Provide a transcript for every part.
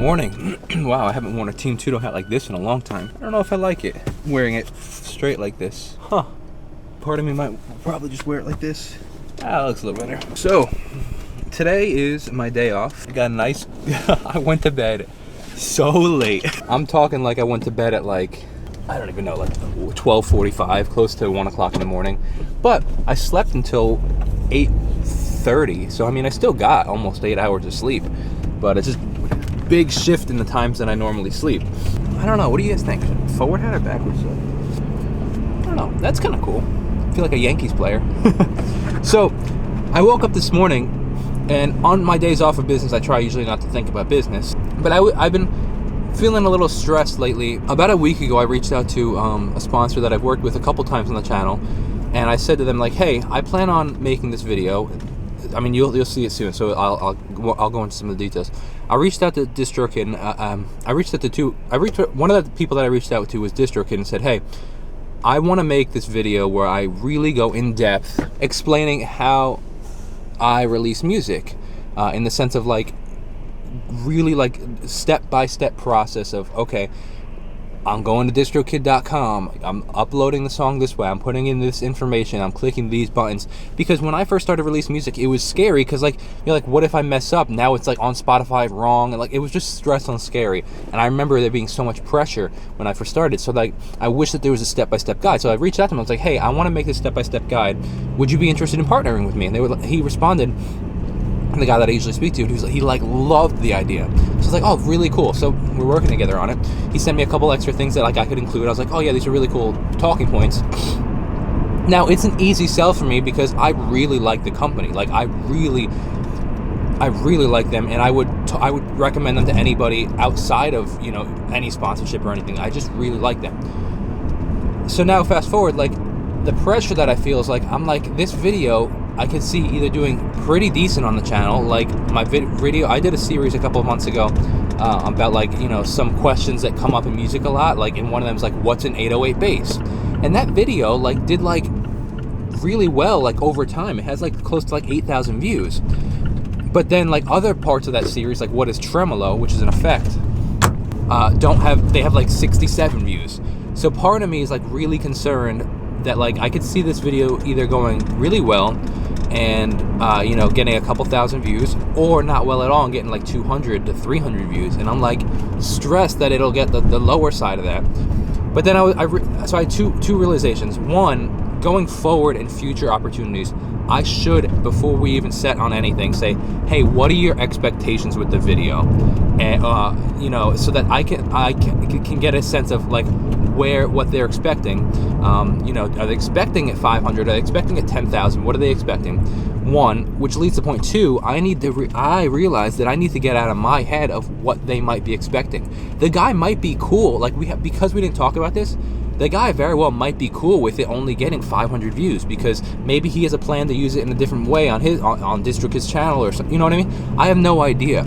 morning. Wow, I haven't worn a Team Tudo hat like this in a long time. I don't know if I like it, wearing it straight like this. Huh. Part of me might probably just wear it like this. Ah, it looks a little better. So, today is my day off. I got a nice, I went to bed so late. I'm talking like I went to bed at like, I don't even know, like 12:45, close to 1 o'clock in the morning. But I slept until 8:30, so I mean, I still got almost 8 hours of sleep. But it's just a big shift in the times that I normally sleep. I don't know, what do you guys think? Forward hat or backwards? I don't know, that's kind of cool. I feel like a Yankees player. So, I woke up this morning, and on my days off of business, I try usually not to think about business. But I've been feeling a little stressed lately. About a week ago, I reached out to a sponsor that I've worked with a couple times on the channel, and I said to them, like, hey, I plan on making this video. I mean, you'll see it soon, so I'll go into some of the details. I reached out to DistroKid. One of the people that I reached out to was DistroKid and said, hey, I want to make this video where I really go in depth explaining how I release music, in the sense of like really like step-by-step process of, okay, I'm going to distrokid.com, I'm uploading the song this way, I'm putting in this information, I'm clicking these buttons. Because when I first started releasing music, it was scary, because like, you're like, what if I mess up? Now it's like on Spotify wrong, and like, it was just stressful and scary. And I remember there being so much pressure when I first started. So like, I wish that there was a step-by-step guide. So I reached out to him, I was like, hey, I want to make this step-by-step guide. Would you be interested in partnering with me? And he responded, the guy that I usually speak to, he loved the idea. So I was like, oh, really cool. So we're working together on it. He sent me a couple extra things that like I could include. I was like, oh yeah, these are really cool talking points. Now it's an easy sell for me because I really like the company. Like I really like them, and I would recommend them to anybody outside of, you know, any sponsorship or anything. I just really like them. So now fast forward, like the pressure that I feel is like, I'm like, this video I could see either doing pretty decent on the channel, like my video, I did a series a couple of months ago about like, you know, some questions that come up in music a lot, like, and one of them is like, what's an 808 bass? And that video like did like really well, like over time. It has like close to like 8,000 views. But then like other parts of that series, like what is tremolo, which is an effect, they have like 67 views. So part of me is like really concerned that like I could see this video either going really well and you know, getting a couple thousand views, or not well at all and getting like 200 to 300 views, and I'm like stressed that it'll get the lower side of that. But then so I had two realizations. One, going forward in future opportunities, I should, before we even set on anything, say, hey, what are your expectations with the video? And you know, so that I can get a sense of like what they're expecting. You know, are they expecting at 500? Are they expecting at 10,000? What are they expecting? One, which leads to point two, I realize that I need to get out of my head of what they might be expecting. The guy might be cool, like because we didn't talk about this, the guy very well might be cool with it only getting 500 views, because maybe he has a plan to use it in a different way on DistroKid's channel or something. You know what I mean? I have no idea.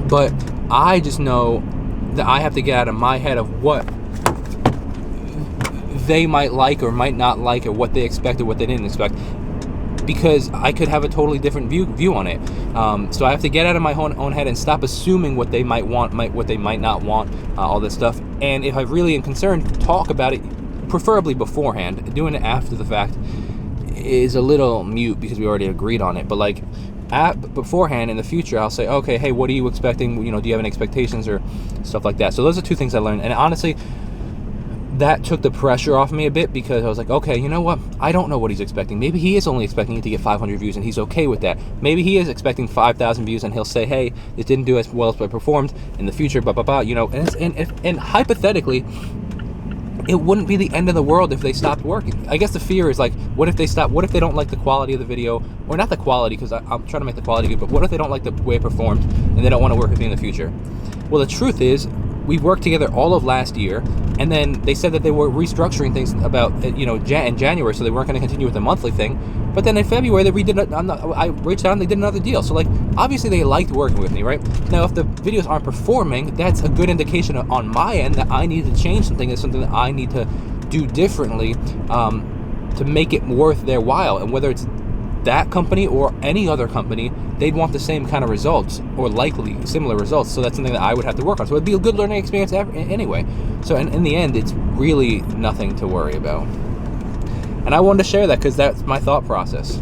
But I just know that I have to get out of my head of what they might like or might not like, or what they expect or what they didn't expect, because I could have a totally different view on it. So I have to get out of my own head and stop assuming what they might want, what they might not want, all this stuff. And if I really am concerned, talk about it, preferably beforehand. Doing it after the fact is a little mute because we already agreed on it. But like beforehand, in the future, I'll say, okay, hey, what are you expecting? You know, do you have any expectations or stuff like that? So those are two things I learned. And honestly, that took the pressure off me a bit, because I was like, okay, you know what? I don't know what he's expecting. Maybe he is only expecting it to get 500 views and he's okay with that. Maybe he is expecting 5,000 views and he'll say, hey, it didn't do as well as I performed in the future, blah, blah, blah, you know. And hypothetically, it wouldn't be the end of the world if they stopped working. I guess the fear is like, what if they stop? What if they don't like the quality of the video? Or not the quality, because I'm trying to make the quality good, but what if they don't like the way it performed and they don't want to work with me in the future? Well, the truth is, we worked together all of last year, and then they said that they were restructuring things about, you know, in January, so they weren't going to continue with the monthly thing. But then in February, I reached out and they did another deal. So like, obviously they liked working with me, right? Now, if the videos aren't performing, that's a good indication on my end that I need to change something. It's something that I need to do differently to make it worth their while. And whether it's that company or any other company, they'd want the same kind of results, or likely similar results. So that's something that I would have to work on. So it'd be a good learning experience anyway. So in the end, it's really nothing to worry about. And I wanted to share that because that's my thought process.